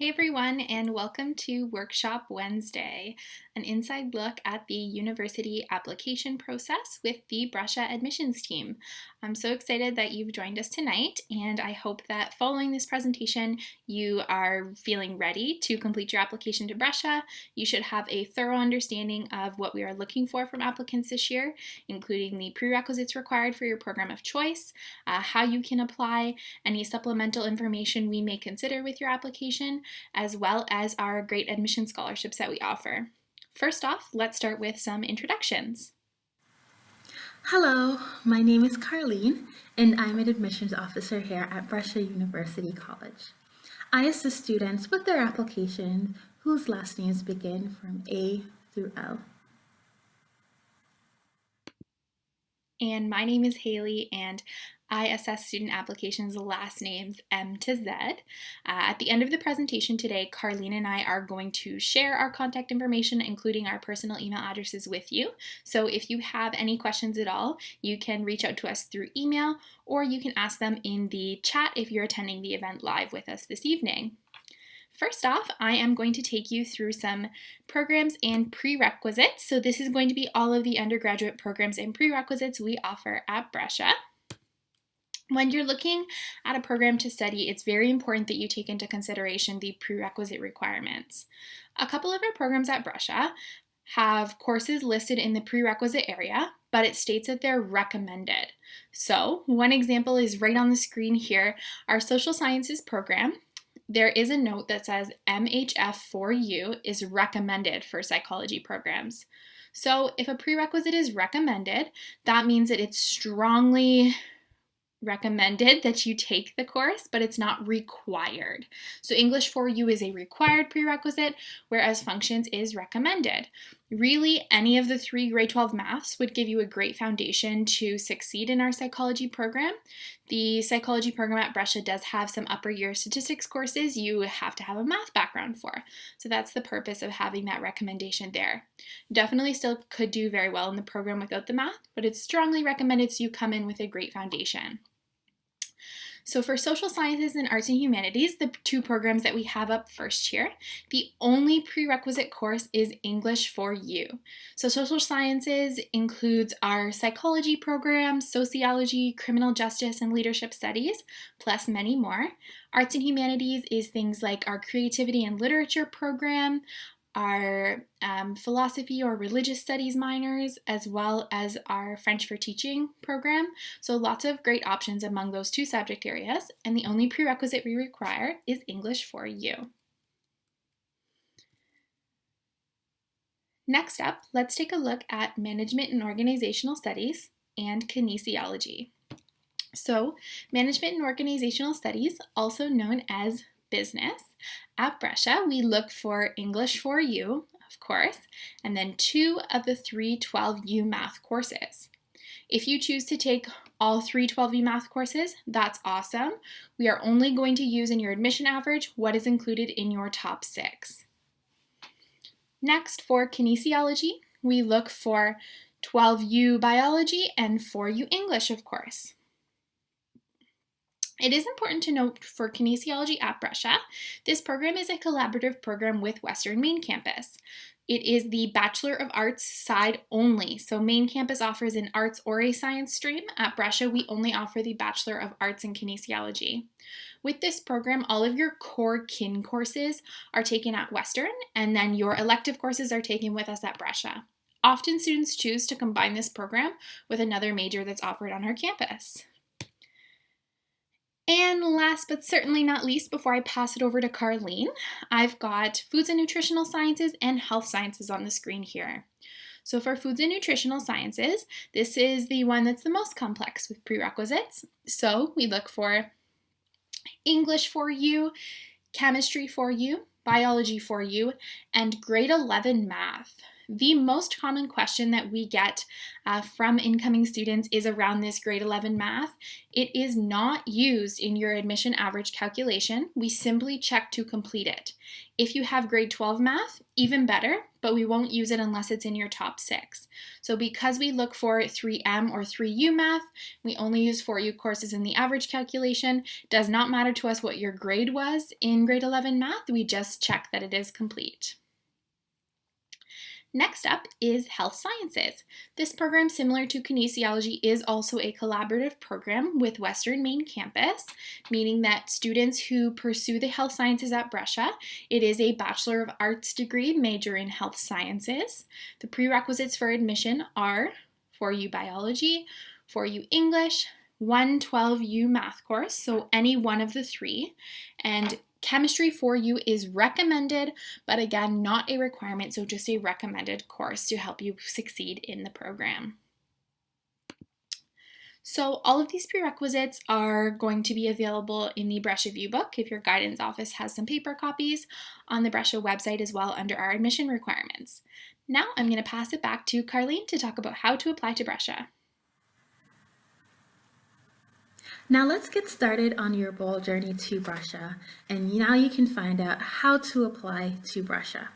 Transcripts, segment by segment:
Hey everyone, and welcome to Workshop Wednesday, an inside look at the university application process with the Brescia admissions team. I'm so excited that you've joined us tonight, and I hope that following this presentation, you are feeling ready to complete your application to Brescia. You should have a thorough understanding of what we are looking for from applicants this year, including the prerequisites required for your program of choice, how you can apply, any supplemental information we may consider with your application, as well as our great admission scholarships that we offer. First off, let's start with some introductions. Hello, my name is Carlene, and I'm an admissions officer here at Brescia University College. I assist students with their applications whose last names begin from A through L. And my name is Haley, and I assess student applications last names M to Z. At the end of the presentation today, Carlene and I are going to share our contact information, including our personal email addresses with you. So if you have any questions at all, you can reach out to us through email, or you can ask them in the chat if you're attending the event live with us this evening. First off, I am going to take you through some programs and prerequisites. So this is going to be all of the undergraduate programs and prerequisites we offer at Brescia. When you're looking at a program to study, it's very important that you take into consideration the prerequisite requirements. A couple of our programs at Brescia have courses listed in the prerequisite area, but it states that they're recommended. So one example is right on the screen here, our social sciences program. There is a note that says MHF4U is recommended for psychology programs. So if a prerequisite is recommended, that means that it's strongly recommended that you take the course, but it's not required. So English 4U is a required prerequisite, whereas functions is recommended. Really, any of the three grade 12 maths would give you a great foundation to succeed in our psychology program. The psychology program at Brescia does have some upper year statistics courses you have to have a math background for. So that's the purpose of having that recommendation there. Definitely still could do very well in the program without the math, but it's strongly recommended so you come in with a great foundation. So for social sciences and arts and humanities, the two programs that we have up first here, the only prerequisite course is English 4U. So social sciences includes our psychology program, sociology, criminal justice, and leadership studies, plus many more. Arts and humanities is things like our creativity and literature program, our philosophy or religious studies minors, as well as our French for Teaching program. So lots of great options among those two subject areas, and the only prerequisite we require is English 4U. Next up, let's take a look at management and organizational studies and kinesiology. So management and organizational studies, also known as business. At Brescia, we look for English 4U, of course, and then 2 of the 3 12U math courses. If you choose to take all 3 12U math courses, that's awesome. We are only going to use in your admission average what is included in your top 6. Next, for kinesiology, we look for 12U biology and 4U English, of course. It is important to note for kinesiology at Brescia, this program is a collaborative program with Western Main Campus. It is the Bachelor of Arts side only, so Main Campus offers an arts or a science stream. At Brescia, we only offer the Bachelor of Arts in Kinesiology. With this program, all of your core kin courses are taken at Western, and then your elective courses are taken with us at Brescia. Often students choose to combine this program with another major that's offered on our campus. And last but certainly not least, before I pass it over to Carlene, I've got Foods and Nutritional Sciences and Health Sciences on the screen here. So for Foods and Nutritional Sciences, this is the one that's the most complex with prerequisites. So we look for English 4U, Chemistry 4U, Biology 4U, and grade 11 math. The most common question that we get from incoming students is around this grade 11 math. It is not used in your admission average calculation. We simply check to complete it. If you have grade 12 math, even better, but we won't use it unless it's in your top 6. So because we look for 3M or 3U math, we only use 4U courses in the average calculation. Does not matter to us what your grade was in grade 11 math, we just check that it is complete. Next up is Health Sciences. This program, similar to kinesiology, is also a collaborative program with Western Main Campus, meaning that students who pursue the health sciences at Brescia, it is a Bachelor of Arts degree, major in health sciences. The prerequisites for admission are 4U biology, 4U English, 112U math course, so any one of the 3, and Chemistry 4U is recommended, but again, not a requirement, so just a recommended course to help you succeed in the program. So all of these prerequisites are going to be available in the Brescia View book if your guidance office has some paper copies, on the Brescia website as well under our admission requirements. Now I'm going to pass it back to Carlene to talk about how to apply to Brescia. Now let's get started on your bold journey to Brescia, and now you can find out how to apply to Brescia.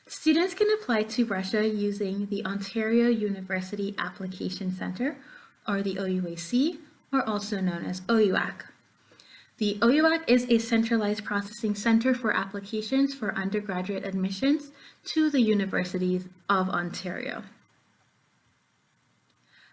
Students can apply to Brescia using the Ontario University Application Centre, or the OUAC, or also known as OUAC. The OUAC is a centralized processing center for applications for undergraduate admissions to the universities of Ontario.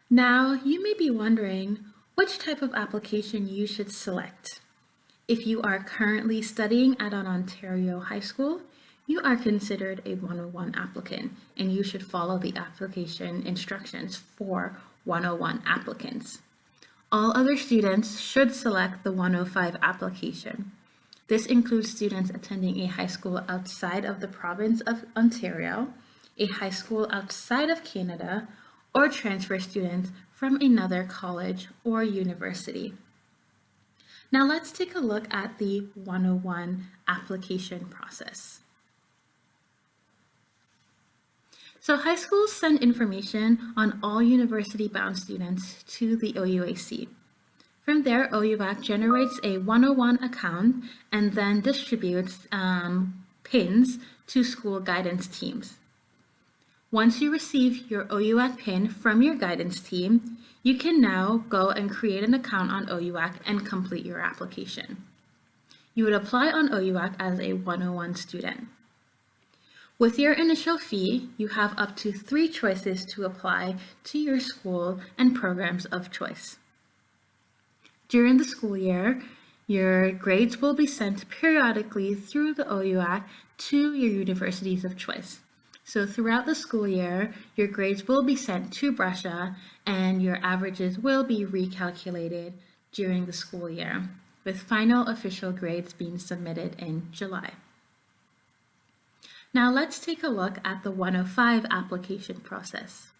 Now, you may be wondering which type of application you should select. If you are currently studying at an Ontario high school, you are considered a 101 applicant, and you should follow the application instructions for 101 applicants. All other students should select the 105 application. This includes students attending a high school outside of the province of Ontario, a high school outside of Canada, or transfer students from another college or university. Now let's take a look at the 101 application process. So high schools send information on all university-bound students to the OUAC. From there, OUAC generates a 101 account and then distributes pins to school guidance teams. Once you receive your OUAC pin from your guidance team, you can now go and create an account on OUAC and complete your application. You would apply on OUAC as a 101 student. With your initial fee, you have up to 3 choices to apply to your school and programs of choice. During the school year, your grades will be sent periodically through the OUAC to your universities of choice. So throughout the school year, your grades will be sent to Brescia and your averages will be recalculated during the school year, with final official grades being submitted in July. Now let's take a look at the 105 application process.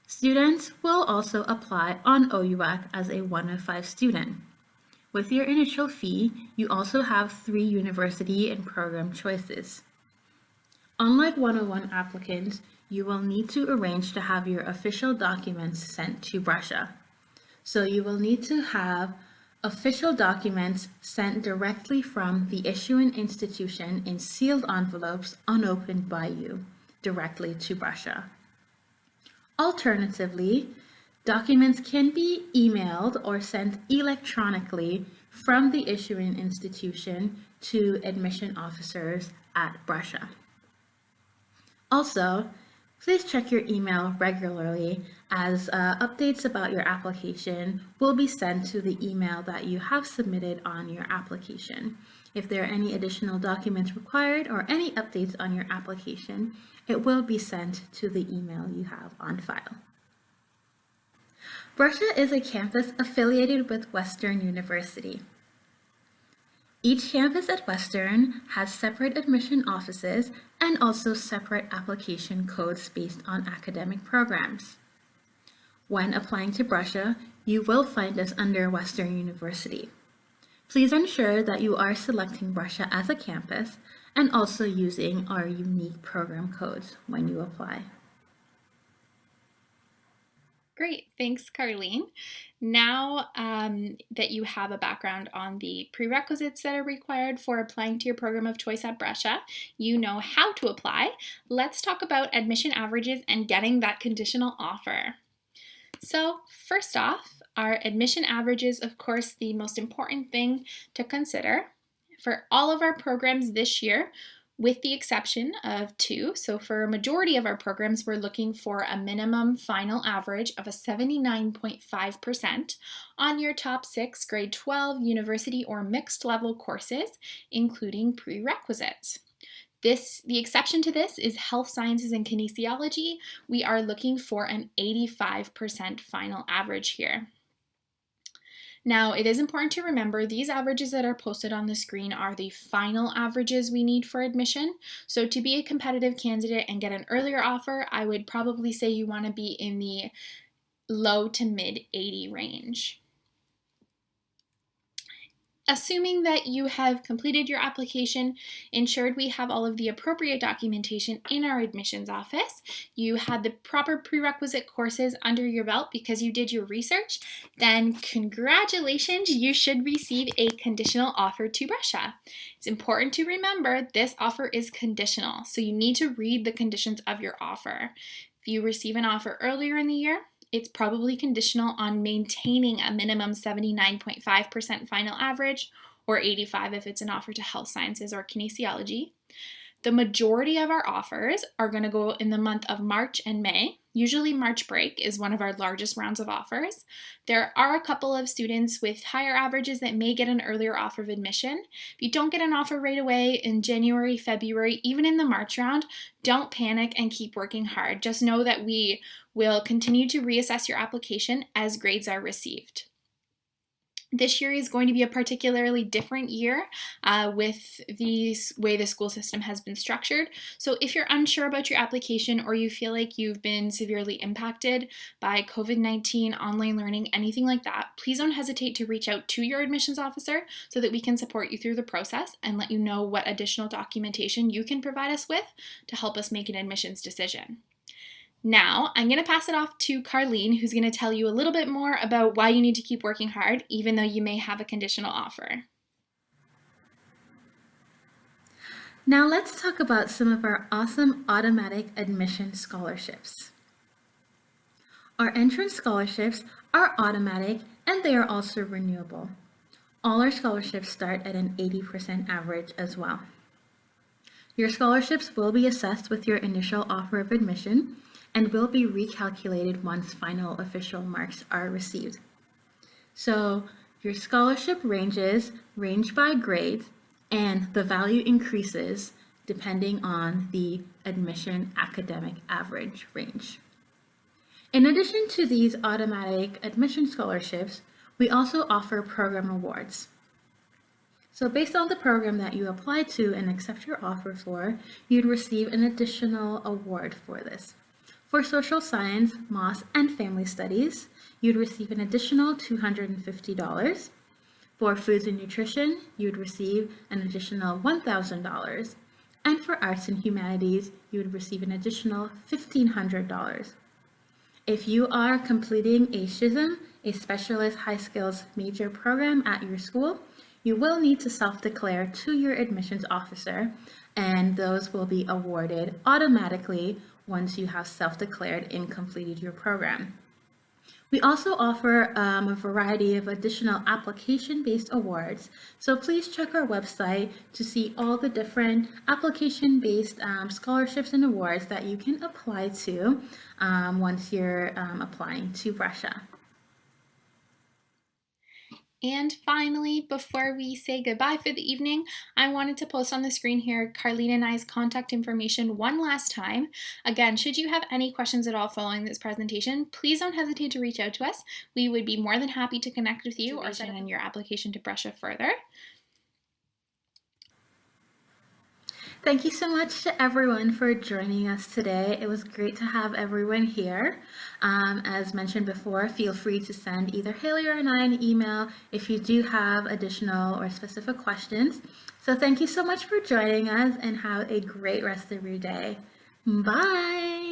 Students will also apply on OUAC as a 105 student. With your initial fee, you also have 3 university and program choices. Unlike 101 applicants, you will need to arrange to have your official documents sent to Brescia. So you will need to have official documents sent directly from the issuing institution in sealed envelopes unopened by you directly to Brescia. Alternatively, documents can be emailed or sent electronically from the issuing institution to admission officers at Brescia. Also, please check your email regularly as updates about your application will be sent to the email that you have submitted on your application. If there are any additional documents required or any updates on your application, it will be sent to the email you have on file. Brescia is a campus affiliated with Western University. Each campus at Western has separate admission offices and also separate application codes based on academic programs. When applying to Brescia, you will find us under Western University. Please ensure that you are selecting Brescia as a campus and also using our unique program codes when you apply. Great, thanks, Carlene. Now that you have a background on the prerequisites that are required for applying to your program of choice at Brescia, you know how to apply. Let's talk about admission averages and getting that conditional offer. So first off, our admission averages, of course, the most important thing to consider. For all of our programs this year, with the exception of two, so for a majority of our programs, we're looking for a minimum final average of a 79.5% on your top 6 grade 12 university or mixed level courses, including prerequisites. The exception to this is health sciences and kinesiology. We are looking for an 85% final average here. Now, it is important to remember these averages that are posted on the screen are the final averages we need for admission. So to be a competitive candidate and get an earlier offer, I would probably say you want to be in the low to mid 80 range. Assuming that you have completed your application, ensured we have all of the appropriate documentation in our admissions office, you had the proper prerequisite courses under your belt because you did your research, then congratulations, you should receive a conditional offer to Brescia. It's important to remember this offer is conditional, so you need to read the conditions of your offer. If you receive an offer earlier in the year, it's probably conditional on maintaining a minimum 79.5% final average, or 85 if it's an offer to health sciences or kinesiology. The majority of our offers are going to go in the month of March and May. Usually March break is one of our largest rounds of offers. There are a couple of students with higher averages that may get an earlier offer of admission. If you don't get an offer right away in January, February, even in the March round, don't panic and keep working hard. Just know that we will continue to reassess your application as grades are received. This year is going to be a particularly different year with the way the school system has been structured. So if you're unsure about your application or you feel like you've been severely impacted by COVID-19, online learning, anything like that, please don't hesitate to reach out to your admissions officer so that we can support you through the process and let you know what additional documentation you can provide us with to help us make an admissions decision. Now, I'm going to pass it off to Carlene, who's going to tell you a little bit more about why you need to keep working hard, even though you may have a conditional offer. Now let's talk about some of our awesome automatic admission scholarships. Our entrance scholarships are automatic and they are also renewable. All our scholarships start at an 80% average as well. Your scholarships will be assessed with your initial offer of admission and will be recalculated once final official marks are received. So your scholarship range by grade, and the value increases depending on the admission academic average range. In addition to these automatic admission scholarships, we also offer program awards. So based on the program that you apply to and accept your offer for, you'd receive an additional award for this. For social science, MOS, and family studies, you'd receive an additional $250. For foods and nutrition, you'd receive an additional $1,000. And for arts and humanities, you would receive an additional $1,500. If you are completing a SHISM, a specialist high skills major program at your school, you will need to self-declare to your admissions officer, and those will be awarded automatically once you have self-declared and completed your program. We also offer a variety of additional application-based awards, so please check our website to see all the different application-based scholarships and awards that you can apply to once you're applying to Brescia. And finally, before we say goodbye for the evening, I wanted to post on the screen here Carlene and I's contact information one last time. Again, should you have any questions at all following this presentation, please don't hesitate to reach out to us. We would be more than happy to connect with you or send in your application to Brescia further. Thank you so much to everyone for joining us today. It was great to have everyone here. As mentioned before, feel free to send either Haley or I an email if you do have additional or specific questions. So thank you so much for joining us and have a great rest of your day. Bye.